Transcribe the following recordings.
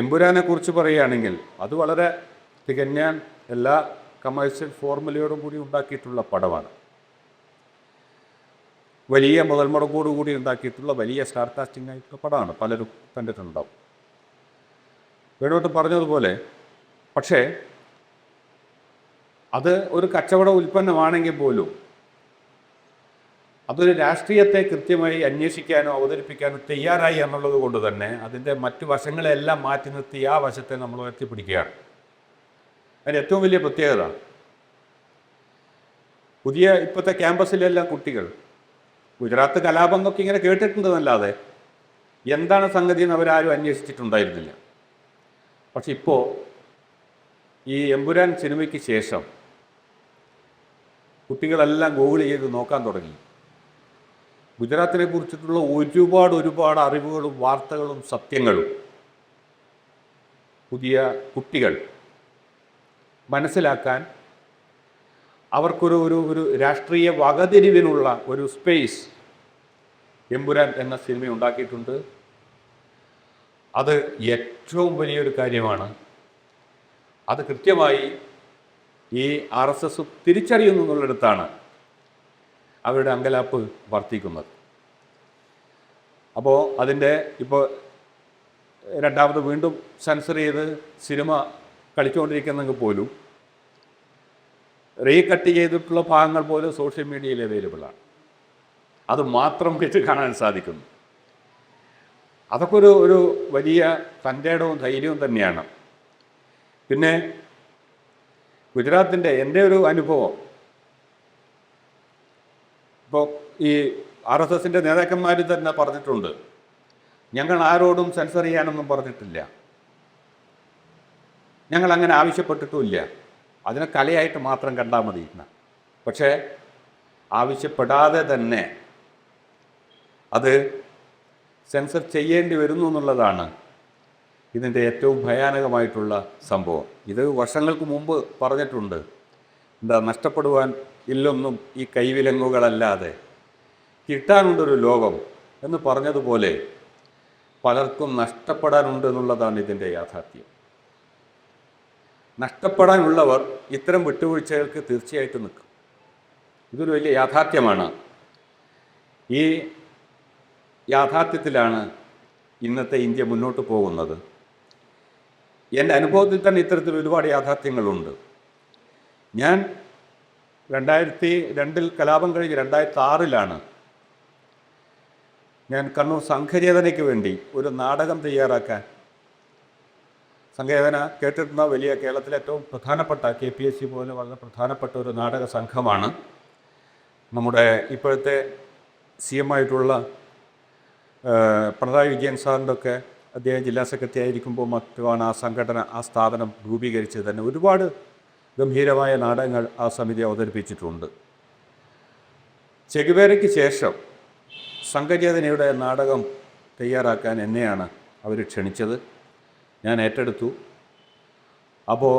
എമ്പുരാനെ കുറിച്ച് പറയുകയാണെങ്കിൽ അത് വളരെ തികഞ്ഞ എല്ലാ കമേഴ്ഷ്യൽ ഫോർമുലയോടും കൂടി ഉണ്ടാക്കിയിട്ടുള്ള പടമാണ്. വലിയ മുതൽ മുടക്കോടുകൂടി ഉണ്ടാക്കിയിട്ടുള്ള വലിയ സ്റ്റാർ കാസ്റ്റിംഗ് ആയിട്ടുള്ള പടമാണ്. പലരും കണ്ടിട്ടുണ്ടാവും. വേണോട്ട് പറഞ്ഞതുപോലെ, പക്ഷേ അത് ഒരു കച്ചവട ഉൽപ്പന്നമാണെങ്കിൽ പോലും അതൊരു രാഷ്ട്രീയത്തെ കൃത്യമായി അന്വേഷിക്കാനോ അവതരിപ്പിക്കാനോ തയ്യാറായി എന്നുള്ളത് കൊണ്ട് തന്നെ അതിൻ്റെ മറ്റു വശങ്ങളെല്ലാം മാറ്റി നിർത്തി ആ വശത്തെ നമ്മൾ ഉയർത്തിപ്പിടിക്കുകയാണ്. അതിൻ്റെ ഏറ്റവും വലിയ പ്രത്യേകത, ഇപ്പോഴത്തെ ക്യാമ്പസിലെല്ലാം കുട്ടികൾ ഗുജറാത്ത് കലാപം എന്നൊക്കെ ഇങ്ങനെ കേട്ടിട്ടുണ്ടെന്നല്ലാതെ എന്താണ് സംഗതി എന്ന് അവരാരും അന്വേഷിച്ചിട്ടുണ്ടായിരുന്നില്ല. പക്ഷെ ഇപ്പോൾ ഈ എമ്പുരാൻ സിനിമയ്ക്ക് ശേഷം കുട്ടികളെല്ലാം ഗൂഗിൾ ചെയ്ത് നോക്കാൻ തുടങ്ങി. ഗുജറാത്തിനെ കുറിച്ചിട്ടുള്ള ഒരുപാട് അറിവുകളും വാർത്തകളും സത്യങ്ങളും പുതിയ കുട്ടികൾ മനസ്സിലാക്കാൻ അവർക്കൊരു രാഷ്ട്രീയ വകതിരിവിനുള്ള ഒരു സ്പേസ് എമ്പുരാൻ എന്ന സിനിമ ഉണ്ടാക്കിയിട്ടുണ്ട്. അത് ഏറ്റവും വലിയൊരു കാര്യമാണ്. അത് കൃത്യമായി ഈ RSS തിരിച്ചറിയുന്നു എന്നുള്ളിടത്താണ് അവരുടെ അങ്കലാപ്പ് വർദ്ധിക്കുന്നത്. അപ്പോൾ അതിൻ്റെ ഇപ്പോൾ രണ്ടാമത് വീണ്ടും സെൻസർ ചെയ്ത് സിനിമ കളിച്ചുകൊണ്ടിരിക്കുന്നെങ്കിൽ പോലും റീകട്ട് ചെയ്തിട്ടുള്ള ഭാഗങ്ങൾ പോലും സോഷ്യൽ മീഡിയയിൽ അവൈലബിളാണ്. അത് മാത്രം വെച്ച് കാണാൻ സാധിക്കുന്നു. അതൊക്കെ ഒരു വലിയ തൻ്റെടവും ധൈര്യവും തന്നെയാണ്. പിന്നെ ഗുജറാത്തിൻ്റെ എൻ്റെ ഒരു അനുഭവം, ഇപ്പോൾ ഈ RSSൻ്റെ നേതാക്കന്മാർ തന്നെ പറഞ്ഞിട്ടുണ്ട്, ഞങ്ങൾ ആരോടും സെൻസർ ചെയ്യാനൊന്നും പറഞ്ഞിട്ടില്ല, ഞങ്ങൾ അങ്ങനെ ആവശ്യപ്പെട്ടിട്ടുമില്ല, അതിനെ കലയായിട്ട് മാത്രം കണ്ടാൽ മതി എന്ന്. പക്ഷേ ആവശ്യപ്പെടാതെ തന്നെ അത് സെൻസർ ചെയ്യേണ്ടി വരുന്നു എന്നുള്ളതാണ് ഇതിൻ്റെ ഏറ്റവും ഭയാനകമായിട്ടുള്ള സംഭവം. ഇത് വർഷങ്ങൾക്ക് മുമ്പ് പറഞ്ഞിട്ടുണ്ട്. നഷ്ടപ്പെടുവാൻ ഇല്ലൊന്നും ഈ കൈവിലങ്ങുകളല്ലാതെ കിട്ടാനുണ്ടൊരു ലോകം എന്ന് പറഞ്ഞതുപോലെ പലർക്കും നഷ്ടപ്പെടാനുണ്ട് എന്നുള്ളതാണ് ഇതിൻ്റെ യാഥാർത്ഥ്യം. നഷ്ടപ്പെടാനുള്ളവർ ഇത്തരം വിട്ടുവീഴ്ചകൾക്ക് തീർച്ചയായിട്ടും നിൽക്കും. ഇതൊരു വലിയ യാഥാർത്ഥ്യമാണ്. ഈ യാഥാർത്ഥ്യത്തിലാണ് ഇന്നത്തെ ഇന്ത്യ മുന്നോട്ട് പോകുന്നത്. എൻ്റെ അനുഭവത്തിൽ തന്നെ ഇത്തരത്തിൽ ഒരുപാട് യാഥാർത്ഥ്യങ്ങളുണ്ട്. ഞാൻ 2002 കലാപം കഴിഞ്ഞ് 2006 ഞാൻ കണ്ണൂർ സംഘചേതനയ്ക്ക് വേണ്ടി ഒരു നാടകം തയ്യാറാക്കാൻ, സംഘചേതന കേട്ടിട്ടുള്ള വലിയ കേരളത്തിലെ ഏറ്റവും പ്രധാനപ്പെട്ട KPSC പോലെ വളരെ പ്രധാനപ്പെട്ട ഒരു നാടക സംഘമാണ്. നമ്മുടെ ഇപ്പോഴത്തെ CM ആയിട്ടുള്ള പിണറായി വിജയൻ സാറിൻ്റെ ഒക്കെ അദ്ദേഹം ജില്ലാ സെക്രട്ടറി ആയിരിക്കുമ്പോൾ മറ്റുമാണ് ആ സ്ഥാപനം രൂപീകരിച്ചത്. തന്നെ ഒരുപാട് ഗംഭീരമായ നാടകങ്ങൾ ആ സമിതി അവതരിപ്പിച്ചിട്ടുണ്ട്. ചെഗുവേരയ്ക്ക് ശേഷം സംഘചേതനയുടെ നാടകം തയ്യാറാക്കാൻ എന്നെയാണ് അവർ ക്ഷണിച്ചത്. ഞാൻ ഏറ്റെടുത്തു. അപ്പോൾ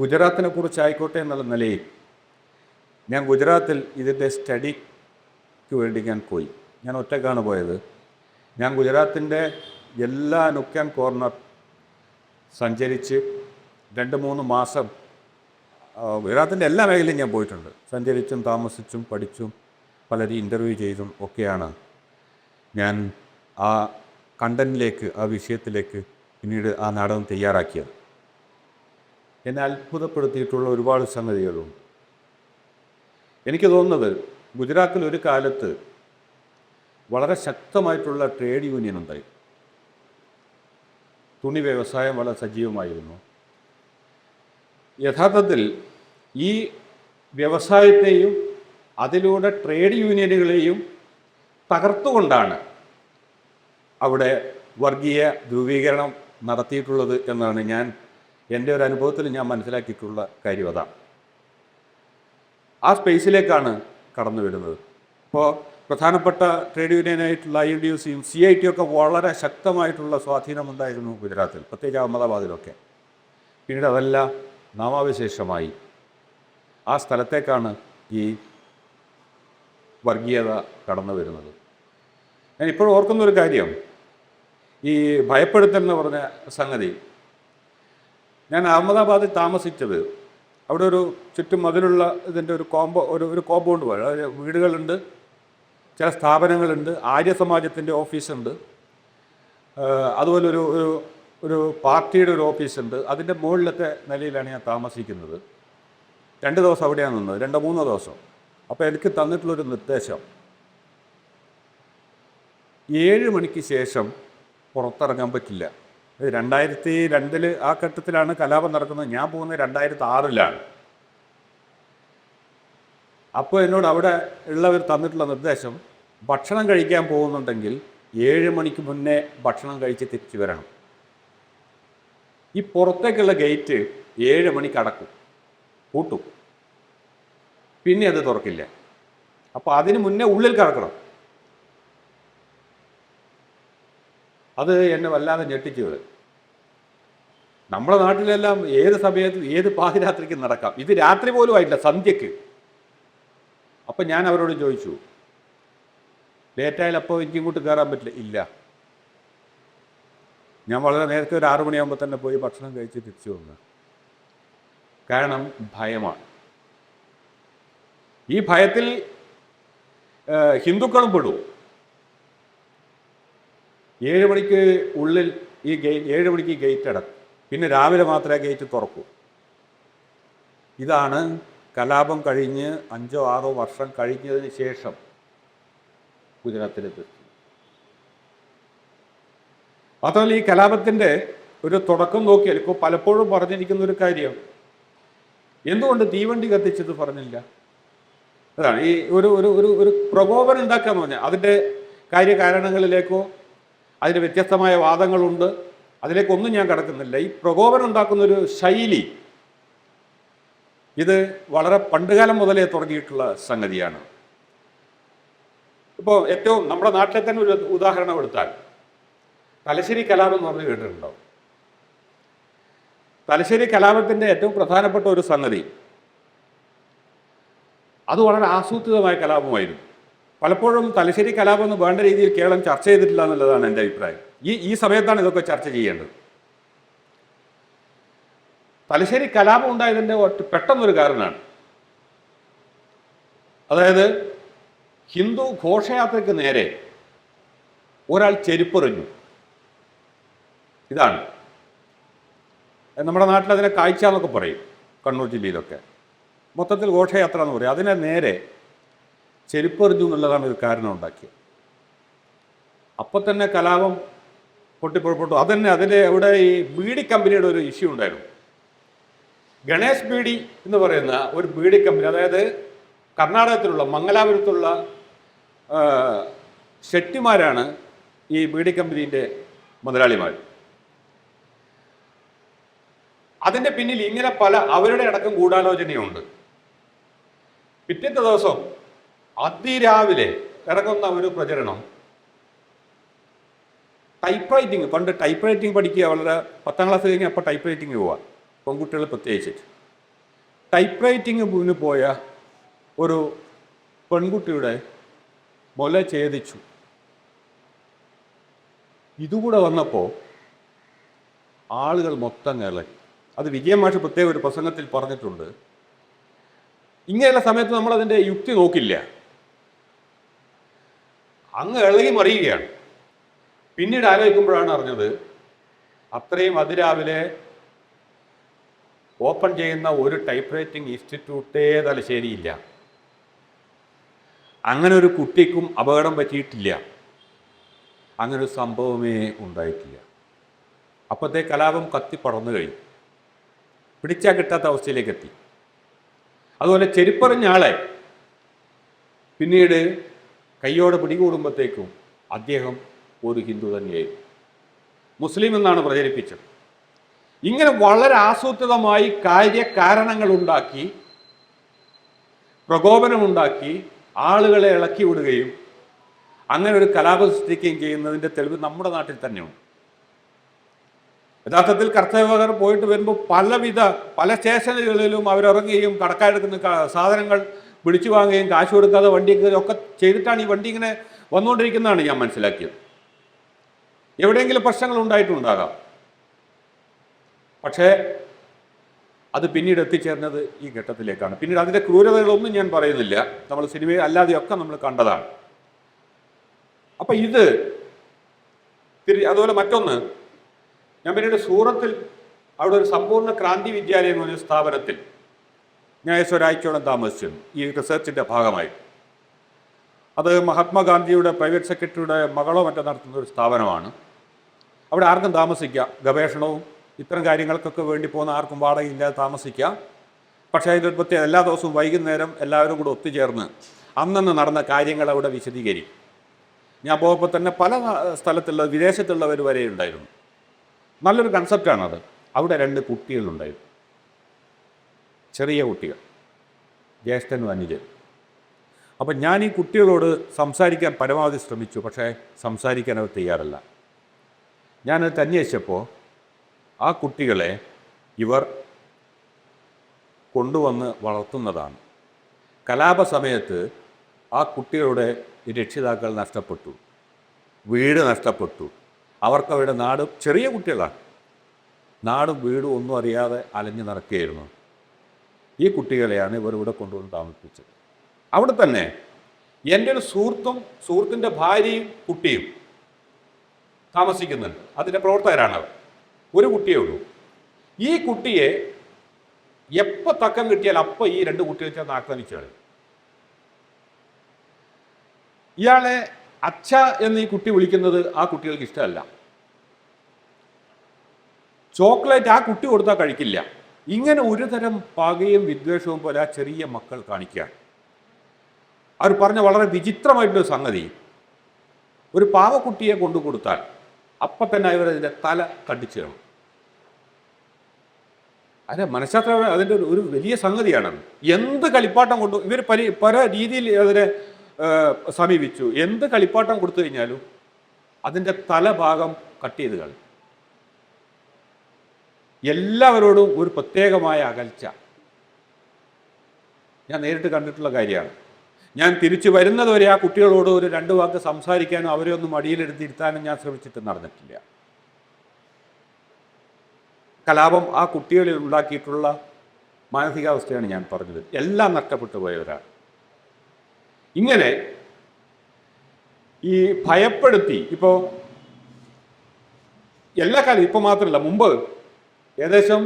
ഗുജറാത്തിനെ കുറിച്ചായിക്കോട്ടെ എന്നുള്ള നിലയിൽ ഞാൻ ഗുജറാത്തിൽ ഇതിൻ്റെ സ്റ്റഡിക്ക് വേണ്ടി ഞാൻ പോയി. ഞാൻ ഒറ്റക്കാണ് പോയത്. ഞാൻ ഗുജറാത്തിൻ്റെ എല്ലാ നുക്ക് ആൻഡ് കോർണർ സഞ്ചരിച്ച് 2-3 മാസം ഗുജറാത്തിൻ്റെ എല്ലാ മേഖലയും ഞാൻ പോയിട്ടുണ്ട്. സഞ്ചരിച്ചും താമസിച്ചും പഠിച്ചും പലരും ഇൻ്റർവ്യൂ ചെയ്തും ഒക്കെയാണ് ഞാൻ ആ കണ്ടൻറ്റിലേക്ക്, ആ വിഷയത്തിലേക്ക് പിന്നീട് ആ നാടകം തയ്യാറാക്കിയത്. എന്നെ അത്ഭുതപ്പെടുത്തിയിട്ടുള്ള ഒരുപാട് സംഗതികളുണ്ട്. എനിക്ക് തോന്നുന്നത് ഗുജറാത്തിൽ ഒരു കാലത്ത് വളരെ ശക്തമായിട്ടുള്ള ട്രേഡ് യൂണിയൻ ഉണ്ടായി. തുണി വ്യവസായം വളരെ സജീവമായിരുന്നു. യഥാർത്ഥത്തിൽ ഈ വ്യവസായത്തെയും അതിലൂടെ ട്രേഡ് യൂണിയനുകളെയും തകർത്തുകൊണ്ടാണ് അവിടെ വർഗീയ ധ്രുവീകരണം നടത്തിയിട്ടുള്ളത് എന്നാണ് എൻ്റെ ഒരു അനുഭവത്തിൽ ഞാൻ മനസ്സിലാക്കിയിട്ടുള്ള കാര്യം. അതാണ് ആ സ്പേസിലേക്കാണ് കടന്നു വരുന്നത്. ഇപ്പോൾ പ്രധാനപ്പെട്ട ട്രേഡ് യൂണിയനായിട്ടുള്ള INTUCയും CIT ഒക്കെ വളരെ ശക്തമായിട്ടുള്ള സ്വാധീനമുണ്ടായിരുന്നു ഗുജറാത്തിൽ, പ്രത്യേകിച്ച് അഹമ്മദാബാദിലൊക്കെ. പിന്നീട് അതെല്ലാം നാമാവിശേഷമായി. ആ സ്ഥലത്തേക്കാണ് ഈ വർഗീയത കടന്നു വരുന്നത്. ഞാൻ ഇപ്പോഴും ഓർക്കുന്നൊരു കാര്യം, ഈ ഭയപ്പെടുത്തൽ എന്ന് പറഞ്ഞ സംഗതി ഞാൻ അഹമ്മദാബാദിൽ താമസിച്ചത് അവിടെ ഒരു ചുറ്റും മതിലുള്ള ഇതിൻ്റെ ഒരു കോമ്പൗണ്ട് പോലെ, അതായത് വീടുകളുണ്ട്, ചില സ്ഥാപനങ്ങളുണ്ട്, ആര്യ സമാജത്തിൻ്റെ ഓഫീസുണ്ട്, അതുപോലെ ഒരു പാർട്ടിയുടെ ഒരു ഓഫീസുണ്ട്. അതിൻ്റെ മുകളിലത്തെ നിലയിലാണ് ഞാൻ താമസിക്കുന്നത്. 2 ദിവസം അവിടെയാണ് നിന്നത്, 2-3 ദിവസം. അപ്പോൾ എനിക്ക് തന്നിട്ടുള്ളൊരു നിർദ്ദേശം, 7 മണിക്ക് ശേഷം പുറത്തിറങ്ങാൻ പറ്റില്ല. 2002 ആ ഘട്ടത്തിലാണ് കലാപം നടക്കുന്നത്. ഞാൻ പോകുന്നത് 2006 അപ്പോൾ എന്നോട് അവിടെ ഉള്ളവർ തന്നിട്ടുള്ള നിർദ്ദേശം, ഭക്ഷണം കഴിക്കാൻ പോകുന്നുണ്ടെങ്കിൽ 7 മണിക്ക് മുന്നേ ഭക്ഷണം കഴിച്ച് തിരിച്ചു വരണം. ഈ പുറത്തേക്കുള്ള ഗേറ്റ് 7 മണിക്ക് അടക്കും, പൂട്ടും, പിന്നെ അത് തുറക്കില്ല. അപ്പോൾ അതിന് മുന്നേ ഉള്ളിൽ കിടക്കണം. അത് എന്നെ വല്ലാതെ ഞെട്ടിച്ചത്. നമ്മുടെ നാട്ടിലെല്ലാം ഏത് സമയത്തും ഏത് പാതിരാത്രിക്ക് നടക്കാം, ഇത് രാത്രി പോലും ആയിട്ടില്ല, സന്ധ്യക്ക്. അപ്പം ഞാൻ അവരോട് ചോദിച്ചു, ലേറ്റായാലും അപ്പോൾ എനിക്ക് ഇങ്ങോട്ട് കയറാൻ പറ്റില്ല. ഇല്ല, ഞാൻ വളരെ നേരത്തെ ഒരു 6 മണിയാകുമ്പോൾ തന്നെ പോയി ഭക്ഷണം കഴിച്ച് തിരിച്ചു വന്നു. കാരണം ഭയമാണ്. ഈ ഭയത്തിൽ ഹിന്ദുക്കളും പെടും. 7 മണിക്ക് ഉള്ളിൽ 7 മണിക്ക് ഗേറ്റ് അടക്കും, പിന്നെ രാവിലെ മാത്രമേ ഗേറ്റ് തുറക്കൂ. ഇതാണ് കലാപം കഴിഞ്ഞ് 5-6 വർഷം കഴിഞ്ഞതിന് ശേഷം ഗുജറാത്തിലെത്തി. മാത്രമല്ല, ഈ കലാപത്തിൻ്റെ ഒരു തുടക്കം നോക്കിയാൽ ഇപ്പോൾ പലപ്പോഴും പറഞ്ഞിരിക്കുന്ന ഒരു കാര്യം, എന്തുകൊണ്ട് തീവണ്ടി കത്തിച്ചത് പറഞ്ഞില്ല? അതാണ് ഈ ഒരു പ്രകോപനം ഉണ്ടാക്കാന്ന് പറഞ്ഞാൽ. അതിൻ്റെ കാര്യകാരണങ്ങളിലേക്കോ അതിന് വ്യത്യസ്തമായ വാദങ്ങളുണ്ട്, അതിലേക്കൊന്നും ഞാൻ കടക്കുന്നില്ല. ഈ പ്രകോപനം ഉണ്ടാക്കുന്നൊരു ശൈലി, ഇത് വളരെ പണ്ടുകാലം മുതലേ തുടങ്ങിയിട്ടുള്ള സംഗതിയാണ്. ഇപ്പോൾ ഏറ്റവും നമ്മുടെ നാട്ടിലെ തന്നെ ഒരു ഉദാഹരണം എടുത്താൽ, തലശ്ശേരി കലാപം എന്ന് പറഞ്ഞ് കേട്ടിട്ടുണ്ടാവും. തലശ്ശേരി കലാപത്തിൻ്റെ ഏറ്റവും പ്രധാനപ്പെട്ട ഒരു സംഗതി, അത് വളരെ ആസൂത്രിതമായ കലാപമായിരുന്നു. പലപ്പോഴും തലശ്ശേരി കലാപം എന്ന് വേണ്ട രീതിയിൽ കേരളം ചർച്ച ചെയ്തിട്ടില്ല എന്നുള്ളതാണ് എൻ്റെ അഭിപ്രായം. ഈ സമയത്താണ് ഇതൊക്കെ ചർച്ച ചെയ്യേണ്ടത്. തലശ്ശേരി കലാപം ഉണ്ടായതിൻ്റെ പെട്ടെന്നൊരു കാരണമാണ്, അതായത് ഹിന്ദു ഘോഷയാത്രയ്ക്ക് നേരെ ഒരാൾ ചെരുപ്പെറിഞ്ഞു. ഇതാണ് നമ്മുടെ നാട്ടിൽ അതിനെ കാഴ്ച എന്നൊക്കെ പറയും, കണ്ണൂർ ജില്ലയിലൊക്കെ മൊത്തത്തിൽ ഘോഷയാത്ര എന്ന് പറയും. അതിനെ നേരെ ചെരുപ്പെറിഞ്ഞു എന്നുള്ളതാണ് ഒരു കാരണം ഉണ്ടാക്കിയത്. അപ്പം തന്നെ കലാപം പൊട്ടിപ്പുറപ്പെട്ടു. അതന്നെ അതിൻ്റെ അവിടെ ഈ ബീഡി കമ്പനിയുടെ ഒരു ഇഷ്യൂ ഉണ്ടായിരുന്നു. ഗണേഷ് ബീഡി എന്ന് പറയുന്ന ഒരു ബീഡി കമ്പനി, അതായത് കർണാടകത്തിലുള്ള മംഗലാപുരത്തുള്ള ഷെട്ടിമാരാണ് ഈ ബീഡി കമ്പനീൻ്റെ മുതലാളിമാർ. അതിൻ്റെ പിന്നിൽ ഇങ്ങനെ അവരുടെ അടക്കം ഗൂഢാലോചനയുണ്ട്. പിറ്റത്തെ ദിവസം അതിരാവിലെ ഇറങ്ങുന്ന ഒരു പ്രചരണം, ടൈപ്പ് റൈറ്റിംഗ്. പണ്ട് ടൈപ്പ് റൈറ്റിംഗ് പഠിക്കുക വളരെ 10ാം ക്ലാസ് കഴിഞ്ഞ് അപ്പോൾ ടൈപ്പ് റൈറ്റിംഗ് പോവാം, പെൺകുട്ടികൾ പ്രത്യേകിച്ചിട്ട്. ടൈപ്പ് റൈറ്റിംഗ് പോയ ഒരു പെൺകുട്ടിയുടെ മുല ഛേദിച്ചു. ഇതുകൂടെ വന്നപ്പോൾ ആളുകൾ മൊത്തം ഇളകി. അത് വിജയൻ മാഷ് പ്രത്യേക ഒരു പ്രസംഗത്തിൽ പറഞ്ഞിട്ടുണ്ട്. ഇങ്ങനെയുള്ള സമയത്ത് നമ്മളതിൻ്റെ യുക്തി നോക്കില്ല, അങ്ങ് ഇളകി മറിയുകയാണ്. പിന്നീട് ആലോചിക്കുമ്പോഴാണ് അറിഞ്ഞത്, അത്രയും അതിരാവിലെ ഓപ്പൺ ചെയ്യുന്ന ഒരു ടൈപ്പ് റൈറ്റിംഗ് ഇൻസ്റ്റിറ്റ്യൂട്ടേ തലശ്ശേരിയില്ല. അങ്ങനെ ഒരു കുട്ടിക്കും അപകടം പറ്റിയിട്ടില്ല, അങ്ങനെ ഒരു സംഭവമേ ഉണ്ടായിട്ടില്ല. അപ്പോഴത്തെ കലാപം കത്തിപ്പടർന്നു കഴിഞ്ഞു, പിടിച്ചാൽ കിട്ടാത്ത അവസ്ഥയിലേക്ക് എത്തി. അതുപോലെ ചെരുപ്പറിഞ്ഞ ആളെ പിന്നീട് കയ്യോടെ പിടികൂടുമ്പോഴത്തേക്കും അദ്ദേഹം ഒരു ഹിന്ദു തന്നെയായിരുന്നു, മുസ്ലിം എന്നാണ് പ്രചരിപ്പിച്ചത്. ഇങ്ങനെ വളരെ ആസൂത്രിതമായി കാര്യകാരണങ്ങളുണ്ടാക്കി പ്രകോപനമുണ്ടാക്കി ആളുകളെ ഇളക്കി വിടുകയും അങ്ങനെ ഒരു കലാപം സൃഷ്ടിക്കുകയും ചെയ്യുന്നതിൻ്റെ തെളിവ് നമ്മുടെ നാട്ടിൽ തന്നെയുണ്ട്. യഥാർത്ഥത്തിൽ കർത്തവ്യർ പോയിട്ട് വരുമ്പോൾ പല സ്റ്റേഷനുകളിലും അവരിറങ്ങുകയും കടക്കാരെടുക്കുന്ന സാധനങ്ങൾ പിടിച്ചു വാങ്ങുകയും കാശ് കൊടുക്കാതെ വണ്ടി ഒക്കെ ചെയ്തിട്ടാണ് ഈ വണ്ടി ഇങ്ങനെ വന്നുകൊണ്ടിരിക്കുന്നതാണ് ഞാൻ മനസ്സിലാക്കിയത്. എവിടെയെങ്കിലും പ്രശ്നങ്ങൾ ഉണ്ടായിട്ടുണ്ടാകാം, പക്ഷേ അത് പിന്നീട് എത്തിച്ചേർന്നത് ഈ ഘട്ടത്തിലേക്കാണ്. പിന്നീട് അതിൻ്റെ ക്രൂരതകളൊന്നും ഞാൻ പറയുന്നില്ല, നമ്മൾ സിനിമയിൽ അല്ലാതെയൊക്കെ നമ്മൾ കണ്ടതാണ്. അപ്പം ഇത് അതുപോലെ മറ്റൊന്ന്, ഞാൻ പിന്നീട് സൂറത്തിൽ അവിടെ ഒരു സമ്പൂർണ്ണ ക്രാന്തി വിദ്യാലയം എന്ന് പറഞ്ഞ സ്ഥാപനത്തിൽ ഞാൻ ഒരാഴ്ചയോളം താമസിച്ചിരുന്നു ഈ റിസർച്ചിൻ്റെ ഭാഗമായി. അത് മഹാത്മാഗാന്ധിയുടെ പ്രൈവറ്റ് സെക്രട്ടറിയുടെ മകളോ മറ്റോ നടത്തുന്ന ഒരു സ്ഥാപനമാണ്. അവിടെ ആർക്കും താമസിക്കാം, ഗവേഷണവും ഇത്തരം കാര്യങ്ങൾക്കൊക്കെ വേണ്ടി പോകുന്ന ആർക്കും വാടകയില്ലാതെ താമസിക്കാം. പക്ഷേ അതിൻ്റെ പ്രത്യേകം എല്ലാ ദിവസവും വൈകുന്നേരം എല്ലാവരും കൂടെ ഒത്തുചേർന്ന് അന്നന്ന് നടന്ന കാര്യങ്ങൾ അവിടെ വിശദീകരിക്കും. ഞാൻ പോയപ്പോൾ തന്നെ പല സ്ഥലത്തുള്ള വിദേശത്തുള്ളവർ വരെ ഉണ്ടായിരുന്നു. നല്ലൊരു കൺസെപ്റ്റാണത്. അവിടെ 2 കുട്ടികളുണ്ടായിരുന്നു, ചെറിയ കുട്ടികൾ, ജ്യേഷ്ഠനും അനുജൻ. അപ്പം ഞാൻ ഈ കുട്ടികളോട് സംസാരിക്കാൻ പരമാവധി ശ്രമിച്ചു, പക്ഷേ സംസാരിക്കാൻ അവർ തയ്യാറല്ല. ഞാനത് അന്വേഷിച്ചപ്പോൾ ആ കുട്ടികളെ ഇവർ കൊണ്ടുവന്ന് വളർത്തുന്നതാണ്. കലാപ സമയത്ത് ആ കുട്ടികളുടെ രക്ഷിതാക്കൾ നഷ്ടപ്പെട്ടു, വീട് നഷ്ടപ്പെട്ടു, അവർക്ക് അവരുടെ നാട്, ചെറിയ കുട്ടികളാണ്, നാടും വീടും ഒന്നും അറിയാതെ അലഞ്ഞു നടക്കുകയായിരുന്നു. ഈ കുട്ടികളെയാണ് ഇവർ ഇവിടെ കൊണ്ടുവന്ന് താമസിപ്പിച്ചത്. അവിടെ തന്നെ എൻ്റെ ഒരു സുഹൃത്തിൻ്റെ ഭാര്യയും കുട്ടിയും താമസിക്കുന്നുണ്ട്. അതിൻ്റെ പ്രവർത്തകരാണ് അവർ. ഒരു കുട്ടിയേ ഉള്ളൂ. ഈ കുട്ടിയെ എപ്പോൾ തക്കം കിട്ടിയാൽ അപ്പം ഈ 2 കുട്ടികൾ ചേർന്ന് ആക്രമിച്ചു കളയും. ഇയാളെ അച്ഛ എന്ന് ഈ കുട്ടി വിളിക്കുന്നത് ആ കുട്ടികൾക്ക് ഇഷ്ടമല്ല. ചോക്ലേറ്റ് ആ കുട്ടി കൊടുത്താൽ കഴിക്കില്ല. ഇങ്ങനെ ഒരു തരം പകയും വിദ്വേഷവും പോലെ ആ ചെറിയ മക്കൾ കാണിക്കുകയാണ്. അവർ പറഞ്ഞ വളരെ വിചിത്രമായിട്ടൊരു സംഗതി, ഒരു പാവക്കുട്ടിയെ കൊണ്ടു കൊടുത്താൽ അപ്പം തന്നെ ഇവരതിൻ്റെ തല കണ്ടിച്ചു കാണും. അതെ, മനഃശാസ്ത്രം അതിൻ്റെ ഒരു വലിയ സംഗതിയാണ്. എന്ത് കളിപ്പാട്ടം കൊണ്ടു ഇവർ പല രീതിയിൽ അതിനെ സമീപിച്ചു. എന്ത് കളിപ്പാട്ടം കൊടുത്തു കഴിഞ്ഞാലും അതിൻ്റെ തലഭാഗം കട്ട് ചെയ്ത് കളയും. എല്ലാവരോടും ഒരു പ്രത്യേകമായ അകൽച്ച ഞാൻ നേരിട്ട് കണ്ടിട്ടുള്ള കാര്യമാണ്. ഞാൻ തിരിച്ചു വരുന്നതുവരെ ആ കുട്ടികളോട് ഒരു 2 വാക്ക് സംസാരിക്കാനും അവരെ ഒന്ന് മടിയിലെടുത്തിരുത്താനും ഞാൻ ശ്രമിച്ചിട്ട് നടന്നിട്ടില്ല. കലാപം ആ കുട്ടികളിൽ ഉണ്ടാക്കിയിട്ടുള്ള മാനസികാവസ്ഥയാണ് ഞാൻ പറഞ്ഞത്. എല്ലാം നഷ്ടപ്പെട്ടു പോയവരാണ്. ഇങ്ങനെ ഈ ഭയപ്പെടുത്തി, ഇപ്പോൾ എല്ലാ കാലം, ഇപ്പോൾ മാത്രമല്ല, മുമ്പ് ഏകദേശം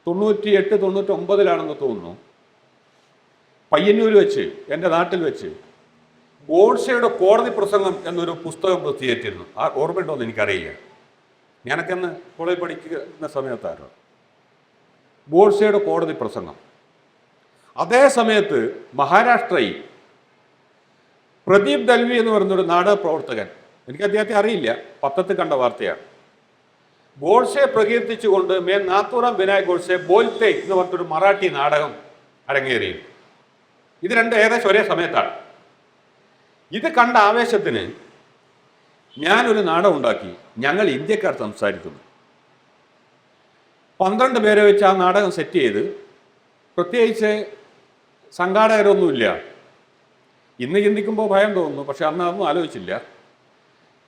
98-99 തോന്നുന്നു, പയ്യന്നൂർ വെച്ച്, എൻ്റെ നാട്ടിൽ വെച്ച് ഗോഡ്സെയുടെ കോടതി പ്രസംഗം എന്നൊരു പുസ്തകം പ്രസിദ്ധീകരിച്ചിരുന്നു. ആ ഓർമ്മയുണ്ടോയെന്ന് എനിക്കറിയില്ല. ഞാനൊക്കെ അന്ന് കോളേജ് പഠിക്കുന്ന സമയത്തായിരുന്നു ഗോഡ്സെയുടെ കോടതി പ്രസംഗം. അതേ സമയത്ത് മഹാരാഷ്ട്രയിൽ പ്രദീപ് ദൽവി എന്ന് പറയുന്നൊരു നാടക പ്രവർത്തകൻ, എനിക്ക് അദ്ദേഹത്തെ അറിയില്ല, പത്രത്തിൽ കണ്ട വാർത്തയാണ്, ഗോഡ്സെ പ്രകീർത്തിച്ചുകൊണ്ട് മേ നാത്തൂറാം വിനായക് ഗോഡ്സെ ബോൽത്തെ എന്ന് പറഞ്ഞൊരു മറാഠി നാടകം അരങ്ങേറി. ഇത് 2 ഏകദേശം ഒരേ സമയത്താണ്. ഇത് കണ്ട ആവേശത്തിന് ഞാനൊരു നാടകം ഉണ്ടാക്കി. ഞങ്ങൾ ഇന്ത്യക്കാർ സംസാരിക്കുന്നു. 12 പേരെ വെച്ച് ആ നാടകം സെറ്റ് ചെയ്ത്, പ്രത്യേകിച്ച് സംഘാടകരൊന്നുമില്ല. ഇന്ന് ചിന്തിക്കുമ്പോൾ ഭയം തോന്നുന്നു, പക്ഷെ അന്ന് അതൊന്നും ആലോചിച്ചില്ല.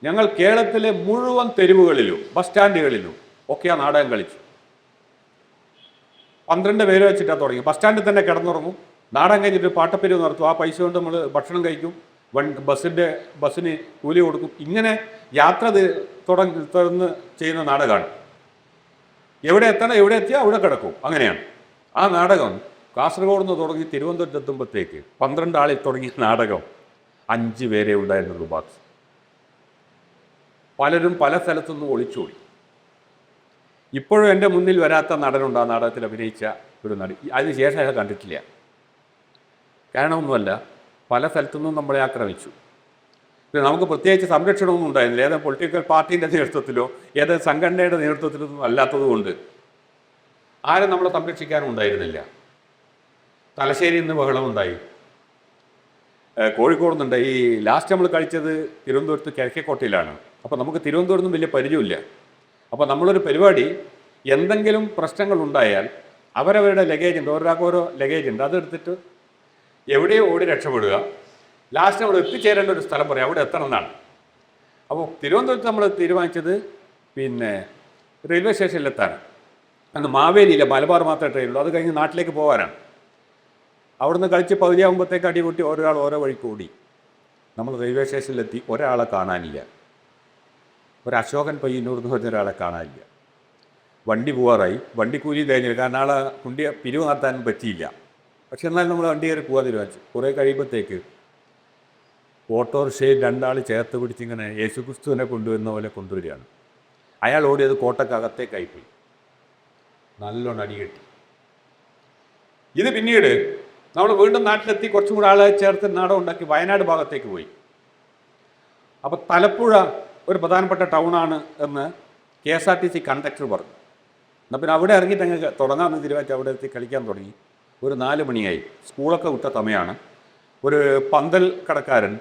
ഞങ്ങൾ കേരളത്തിലെ മുഴുവൻ തെരുവുകളിലും ബസ് സ്റ്റാൻഡുകളിലും ഒക്കെ ആ നാടകം കളിച്ചു. 12 പേരെ വെച്ചിട്ടാണ് തുടങ്ങി. ബസ് സ്റ്റാൻഡിൽ തന്നെ കിടന്നുറങ്ങും. നാടകം കഴിഞ്ഞിട്ട് പാട്ടപ്പിരിവ് നടത്തും. ആ പൈസ കൊണ്ട് നമ്മൾ ഭക്ഷണം കഴിക്കും, ബസ്സിന് കൂലി കൊടുക്കും. ഇങ്ങനെ യാത്ര തുടർന്ന് ചെയ്യുന്ന നാടകമാണ്. എവിടെ എത്തിയാൽ അവിടെ കിടക്കും. അങ്ങനെയാണ് ആ നാടകം. കാസർഗോഡ് നിന്ന് തുടങ്ങി തിരുവനന്തപുരത്ത് എത്തുമ്പോഴത്തേക്ക് 12 ആളിൽ തുടങ്ങിയ നാടകം 5 പേരെ ഉണ്ടായിരുന്നുള്ളൂ ബാക്കി. പലരും പല സ്ഥലത്തുനിന്നും ഒളിച്ചോടി. ഇപ്പോഴും എൻ്റെ മുന്നിൽ വരാത്ത നടനുണ്ട് ആ നാടകത്തിൽ അഭിനയിച്ച ഒരു നടി. അതിനുശേഷം അയാൾ കണ്ടിട്ടില്ല. കാരണമൊന്നുമല്ല, പല സ്ഥലത്തുനിന്നും നമ്മളെ ആക്രമിച്ചു. പിന്നെ നമുക്ക് പ്രത്യേകിച്ച് സംരക്ഷണമൊന്നും ഉണ്ടായിരുന്നില്ല. ഏതെങ്കിലും പൊളിറ്റിക്കൽ പാർട്ടീൻ്റെ നേതൃത്വത്തിലോ ഏതെങ്കിലും സംഘടനയുടെ നേതൃത്വത്തിലോ ഒന്നും അല്ലാത്തതുകൊണ്ട് ആരും നമ്മളെ സംരക്ഷിക്കാനും ഉണ്ടായിരുന്നില്ല. തലശ്ശേരിയിൽ നിന്ന് ബഹളമുണ്ടായി, കോഴിക്കോട് നിന്നുണ്ട്. ഈ ലാസ്റ്റ് നമ്മൾ കഴിച്ചത് തിരുവനന്തപുരത്ത് കിഴക്കേക്കോട്ടയിലാണ്. അപ്പോൾ നമുക്ക് തിരുവനന്തപുരത്തും വലിയ പരിചയമില്ല. അപ്പോൾ നമ്മളൊരു പരിപാടി, എന്തെങ്കിലും പ്രശ്നങ്ങളുണ്ടായാൽ അവരവരുടെ ലഗേജ് ഉണ്ട്, ഒരാൾക്ക് ഓരോ ലഗേജ് ഉണ്ട്, അതെടുത്തിട്ട് എവിടെയോ ഓടി രക്ഷപ്പെടുക. ലാസ്റ്റ് നമ്മൾ എത്തിച്ചേരേണ്ട ഒരു സ്ഥലം പറയാം, അവിടെ എത്തണം എന്നാണ്. അപ്പോൾ തിരുവനന്തപുരത്ത് നമ്മൾ തീരുമാനിച്ചത് പിന്നെ റെയിൽവേ സ്റ്റേഷനിലെത്താണ്. അന്ന് മാവേലിയില്ല, മലബാർ മാത്രമേ ട്രെയിനുള്ളൂ. അത് കഴിഞ്ഞ് നാട്ടിലേക്ക് പോകാനാണ്. അവിടുന്ന് കളിച്ച് പകുതിയാകുമ്പോഴത്തേക്ക് അടിപൊട്ടി ഒരാൾ ഓരോ വഴിക്ക് ഓടി. നമ്മൾ റെയിൽവേ സ്റ്റേഷനിലെത്തി, ഒരാളെ കാണാനില്ല. ഒരു അശോകൻ പയ്യന്നൂർ എന്ന് പറഞ്ഞ ഒരാളെ കാണാനില്ല. വണ്ടി പോകാറായി, വണ്ടിക്കൂലി കഴിഞ്ഞില്ല, കാരണം ആളെ പിരിവ് നടത്താനും പറ്റിയില്ല. പക്ഷെ എന്നാലും നമ്മൾ വണ്ടി കയറി പോകാൻ തീരുമാനിച്ചു. കുറേ കഴിയുമ്പോഴത്തേക്ക് ഓട്ടോറിക്ഷയിൽ രണ്ടാൾ ചേർത്ത് പിടിച്ചിങ്ങനെ യേശുക്രിസ്തുവിനെ കൊണ്ടുവരുന്ന പോലെ കൊണ്ടുവരികയാണ്. അയാൾ ഓടിയത് കോട്ടക്കകത്തേക്കായിപ്പോയി. നല്ലോണം അടി കിട്ടി. ഇത് പിന്നീട് നമ്മൾ വീണ്ടും നാട്ടിലെത്തി കുറച്ചും കൂടെ ആളെ ചേർത്ത് നാടകം ഉണ്ടാക്കി വയനാട് ഭാഗത്തേക്ക് പോയി. അപ്പോൾ തലപ്പുഴ ഒരു പ്രധാനപ്പെട്ട ടൗണാണ് എന്ന് KSRTC കണ്ടക്ടർ പറഞ്ഞു. എന്നാൽ പിന്നെ അവിടെ ഇറങ്ങിയിട്ട് അങ്ങ് തുടങ്ങാമെന്ന് തീരുമാനിച്ച് അവിടെ എത്തി കളിക്കാൻ തുടങ്ങി. ഒരു 4 മണിയായി, സ്കൂളൊക്കെ വിട്ട സമയമാണ്. ഒരു പന്തൽ കടക്കാരൻ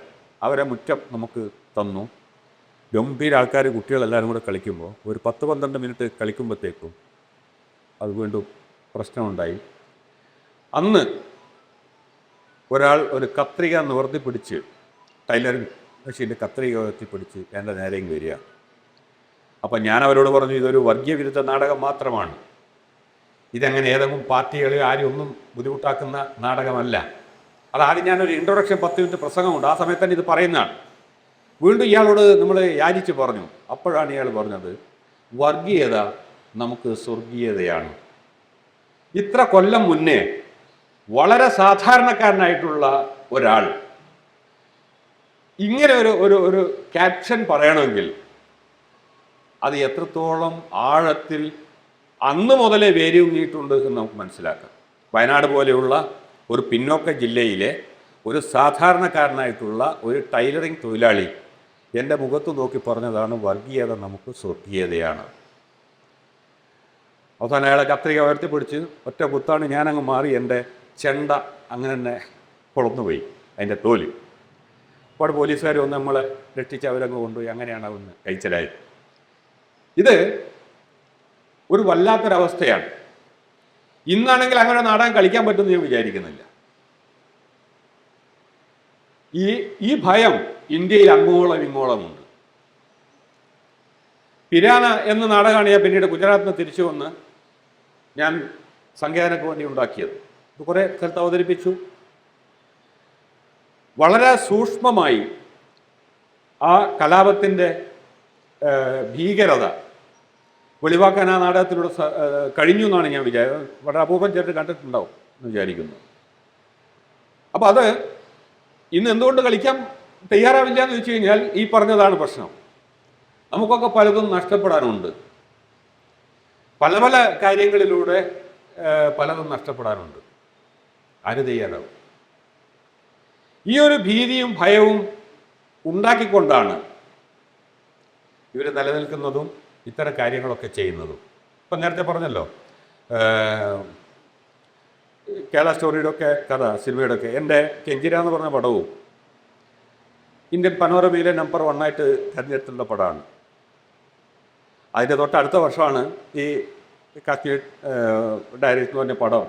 അവരെ മുറ്റം നമുക്ക് തന്നു. ഗംഭീര ആൾക്കാർ, കുട്ടികളെല്ലാവരും കൂടെ കളിക്കുമ്പോൾ ഒരു 10-12 മിനിറ്റ് കളിക്കുമ്പോഴത്തേക്കും അത് വീണ്ടും പ്രശ്നമുണ്ടായി. അന്ന് ഒരാൾ ഒരു കത്രിക നിവർത്തി പിടിച്ച്, ടൈലറിങ് മെഷീൻ്റെ കത്രിക ഉയർത്തി പിടിച്ച് എൻ്റെ നേരെയും വരിക. അപ്പം ഞാൻ അവരോട് പറഞ്ഞു, ഇതൊരു വർഗീയ വിരുദ്ധ നാടകം മാത്രമാണ്. ഇതങ്ങനെ ഏതെങ്കിലും പാർട്ടികളെ ആരും ഒന്നും ബുദ്ധിമുട്ടാക്കുന്ന നാടകമല്ല. അതാദ്യം ഞാനൊരു ഇൻട്രൊഡക്ഷൻ 10 മിനിറ്റ് പ്രസംഗമുണ്ട്, ആ സമയത്ത് തന്നെ ഇത് പറയുന്നതാണ്. വീണ്ടും ഇയാളോട് നമ്മൾ യാചിച്ച് പറഞ്ഞു. അപ്പോഴാണ് ഇയാൾ പറഞ്ഞത്, വർഗീയത നമുക്ക് സ്വർഗീയതയാണ്. ഇത്ര കൊല്ലം മുന്നേ വളരെ സാധാരണക്കാരനായിട്ടുള്ള ഒരാൾ ഇങ്ങനെ ഒരു ക്യാപ്ഷൻ പറയണമെങ്കിൽ അത് എത്രത്തോളം ആഴത്തിൽ അന്ന് മുതലേ വേരൂന്നിയിട്ടുണ്ട് എന്ന് നമുക്ക് മനസ്സിലാക്കാം. വയനാട് പോലെയുള്ള ഒരു പിന്നോക്ക ജില്ലയിലെ ഒരു സാധാരണക്കാരനായിട്ടുള്ള ഒരു ടൈലറിങ് തൊഴിലാളി എൻ്റെ മുഖത്ത് നോക്കി പറഞ്ഞതാണ്, വർഗീയത നമുക്ക് സ്വർഗീയതയാണ്. അവസാനം അയാളെ കത്രിക ഉയർത്തിപ്പിടിച്ച് ഒറ്റ കുത്താണ്. ഞാനങ്ങ് മാറി, എൻ്റെ ചെണ്ട അങ്ങനെ തന്നെ പൊളന്നുപോയി, അതിൻ്റെ തോല്. അപ്പോൾ പോലീസുകാർ വന്ന് നമ്മളെ രക്ഷിച്ച് അവരങ്ങ് കൊണ്ടുപോയി. അങ്ങനെയാണ് അതൊന്ന് കഴിച്ചലായത്. ഇത് ഒരു വല്ലാത്തൊരവസ്ഥയാണ്. ഇന്നാണെങ്കിൽ അങ്ങനെ നാടകം കളിക്കാൻ പറ്റുമെന്ന് ഞാൻ വിചാരിക്കുന്നില്ല. ഈ ഭയം ഇന്ത്യയിൽ അങ്ങോളം ഇങ്ങോളമുണ്ട്. പിരാന എന്ന നാടകമാണ് ഞാൻ പിന്നീട് ഗുജറാത്തിൽ നിന്ന് തിരിച്ചു വന്ന് ഞാൻ സംഖ്യാനക്ക് വേണ്ടി ഉണ്ടാക്കിയത്. ഇത് കുറേ സ്ഥലത്ത് അവതരിപ്പിച്ചു. വളരെ സൂക്ഷ്മമായി ആ കലാപത്തിൻ്റെ ഭീകരത വെളിവാക്കാൻ ആ നാടകത്തിലൂടെ കഴിഞ്ഞു എന്നാണ് ഞാൻ വളരെ അപൂർവം ചേർത്ത് കണ്ടിട്ടുണ്ടാവും എന്ന് വിചാരിക്കുന്നു. അപ്പോൾ അത് ഇന്ന് എന്തുകൊണ്ട് കളിക്കാൻ തയ്യാറാവില്ല എന്ന് വെച്ച് കഴിഞ്ഞാൽ ഈ പറഞ്ഞതാണ് പ്രശ്നം. നമുക്കൊക്കെ പലതും നഷ്ടപ്പെടാനുണ്ട്. പല പല കാര്യങ്ങളിലൂടെ പലതും നഷ്ടപ്പെടാനുണ്ട്. ആര് തയ്യാറാവും? ഈ ഒരു ഭീതിയും ഭയവും ഉണ്ടാക്കിക്കൊണ്ടാണ് ഇവർ നിലനിൽക്കുന്നതും ഇത്തരം കാര്യങ്ങളൊക്കെ ചെയ്യുന്നതും. ഇപ്പം നേരത്തെ പറഞ്ഞല്ലോ, കേരള സ്റ്റോറിയുടെ ഒക്കെ കഥ, സിനിമയുടെ ഒക്കെ. എൻ്റെ കെഞ്ചിര എന്ന് പറഞ്ഞ പടവും ഇന്ത്യൻ പനോരമയിലെ നമ്പർ 1 തിരഞ്ഞെടുത്തുള്ള പടമാണ്. അതിൻ്റെ തൊട്ടടുത്ത വർഷമാണ് ഈ കാശ്മീർ ഡയറീസ് എന്ന് പറഞ്ഞ പടം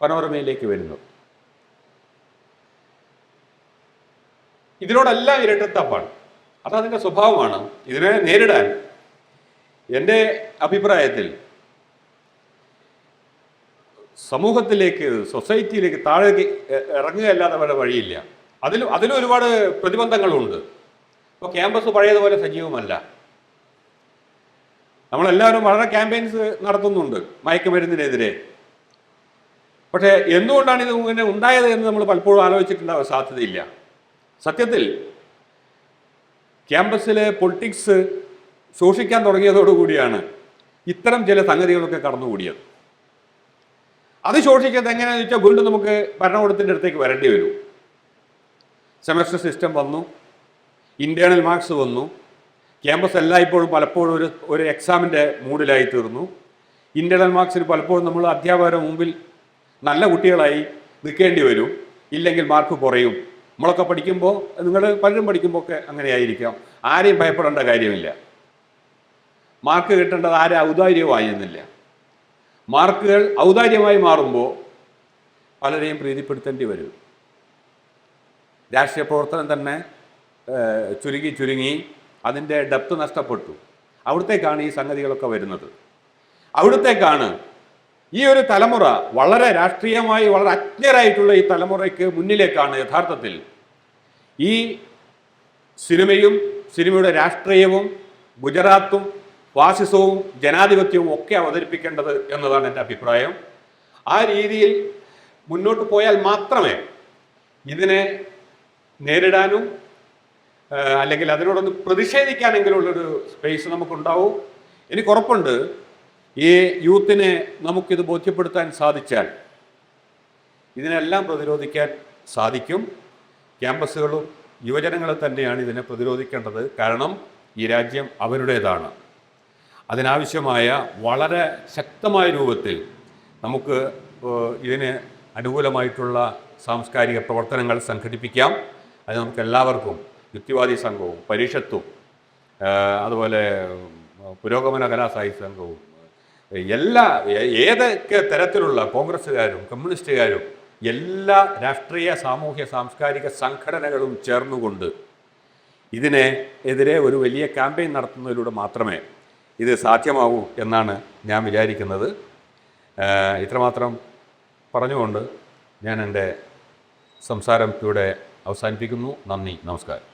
പനോരമയിലേക്ക് വരുന്നത്. ഇതിനോടെല്ലാം ഇരട്ടത്താപ്പാണ്. അതതിൻ്റെ സ്വഭാവമാണ്. ഇതിനെ നേരിടാൻ എൻ്റെ അഭിപ്രായത്തിൽ സമൂഹത്തിലേക്ക്, സൊസൈറ്റിയിലേക്ക് താഴേക്ക് ഇറങ്ങുകയല്ലാതെ വേറെ വഴിയില്ല. അതിലും ഒരുപാട് പ്രതിബന്ധങ്ങളുണ്ട്. ഇപ്പോൾ ക്യാമ്പസ് പഴയതുപോലെ സജീവമല്ല. നമ്മളെല്ലാവരും വളരെ ക്യാമ്പയിൻസ് നടത്തുന്നുണ്ട് മയക്കുമരുന്നിനെതിരെ. പക്ഷേ എന്തുകൊണ്ടാണ് ഇത് ഇങ്ങനെ ഉണ്ടായത് എന്ന് നമ്മൾ പലപ്പോഴും ആലോചിച്ചിട്ടുണ്ടാവാൻ സാധ്യതയില്ല. സത്യത്തിൽ ക്യാമ്പസിലെ പൊളിറ്റിക്സ് ശോഷിക്കാൻ തുടങ്ങിയതോടുകൂടിയാണ് ഇത്തരം ചില സംഗതികളൊക്കെ കടന്നുകൂടിയത്. അത് ശോഷിച്ചത് എങ്ങനെയാണെന്ന് വെച്ചാൽ വീണ്ടും നമുക്ക് ഭരണകൂടത്തിൻ്റെ അടുത്തേക്ക് വരേണ്ടി വരും. സെമസ്റ്റർ സിസ്റ്റം വന്നു, ഇൻറ്റേർണൽ മാർക്സ് വന്നു. ക്യാമ്പസ് എല്ലായ്പ്പോഴും പലപ്പോഴും ഒരു എക്സാമിൻ്റെ മൂഡിലായി തീർന്നു. ഇൻറ്റേർണൽ മാർക്സിന് പലപ്പോഴും നമ്മൾ അധ്യാപകരുടെ മുമ്പിൽ നല്ല കുട്ടികളായി നിൽക്കേണ്ടി വരും, ഇല്ലെങ്കിൽ മാർക്ക് കുറയും. നമ്മളൊക്കെ പഠിക്കുമ്പോൾ, നിങ്ങൾ പലരും പഠിക്കുമ്പോൾ ഒക്കെ അങ്ങനെയായിരിക്കാം. ആരെയും ഭയപ്പെടേണ്ട കാര്യമില്ല. മാർക്ക് കിട്ടേണ്ടത് ആരും ഔദാര്യമായിരുന്നില്ല. മാർക്കുകൾ ഔദാര്യമായി മാറുമ്പോൾ പലരെയും പ്രീതിപ്പെടുത്തേണ്ടി വരും. രാഷ്ട്രീയ പ്രവർത്തനം തന്നെ ചുരുങ്ങി അതിൻ്റെ ഡെപ്ത് നഷ്ടപ്പെട്ടു. അവിടത്തേക്കാണ് ഈ സംഗതികളൊക്കെ വരുന്നത്. അവിടത്തേക്കാണ് ഈ ഒരു തലമുറ വളരെ രാഷ്ട്രീയമായി വളരെ അജ്ഞരായിട്ടുള്ള ഈ തലമുറയ്ക്ക് മുന്നിലേക്കാണ് യഥാർത്ഥത്തിൽ ഈ സിനിമയും സിനിമയുടെ രാഷ്ട്രീയവും ഗുജറാത്തും ഫാസിസവും ജനാധിപത്യവും ഒക്കെ അവതരിപ്പിക്കേണ്ടത് എന്നതാണ് എൻ്റെ അഭിപ്രായം. ആ രീതിയിൽ മുന്നോട്ട് പോയാൽ മാത്രമേ ഇതിനെ നേരിടാനും അല്ലെങ്കിൽ അതിനോടൊന്ന് പ്രതിഷേധിക്കാനെങ്കിലുള്ളൊരു സ്പേസ് നമുക്കുണ്ടാവും. എനിക്ക് ഉറപ്പുണ്ട് ഈ യൂത്തിനെ നമുക്കിത് ബോധ്യപ്പെടുത്താൻ സാധിച്ചാൽ ഇതിനെല്ലാം പ്രതിരോധിക്കാൻ സാധിക്കും. ക്യാമ്പസുകളും യുവജനങ്ങളും തന്നെയാണ് ഇതിനെ പ്രതിരോധിക്കേണ്ടത്. കാരണം ഈ രാജ്യം അവരുടേതാണ്. അതിനാവശ്യമായ വളരെ ശക്തമായ രൂപത്തിൽ നമുക്ക് ഇതിന് അനുകൂലമായിട്ടുള്ള സാംസ്കാരിക പ്രവർത്തനങ്ങൾ സംഘടിപ്പിക്കാം. അത് നമുക്ക് എല്ലാവർക്കും, യുക്തിവാദി സംഘവും പരിഷത്തും അതുപോലെ പുരോഗമന കലാസാഹിത്യ സംഘവും ഏതൊക്കെ തരത്തിലുള്ള കോൺഗ്രസ്സുകാരും കമ്മ്യൂണിസ്റ്റുകാരും എല്ലാ രാഷ്ട്രീയ സാമൂഹ്യ സാംസ്കാരിക സംഘടനകളും ചേർന്നുകൊണ്ട് ഇതിനെതിരെ ഒരു വലിയ ക്യാമ്പയിൻ നടത്തുന്നതിലൂടെ മാത്രമേ ഇത് സാധ്യമാവൂ എന്നാണ് ഞാൻ വിചാരിക്കുന്നത്. ഇത്രമാത്രം പറഞ്ഞുകൊണ്ട് ഞാൻ എൻ്റെ സംസാരം ഇവിടെ അവസാനിപ്പിക്കുന്നു. നന്ദി, നമസ്കാരം.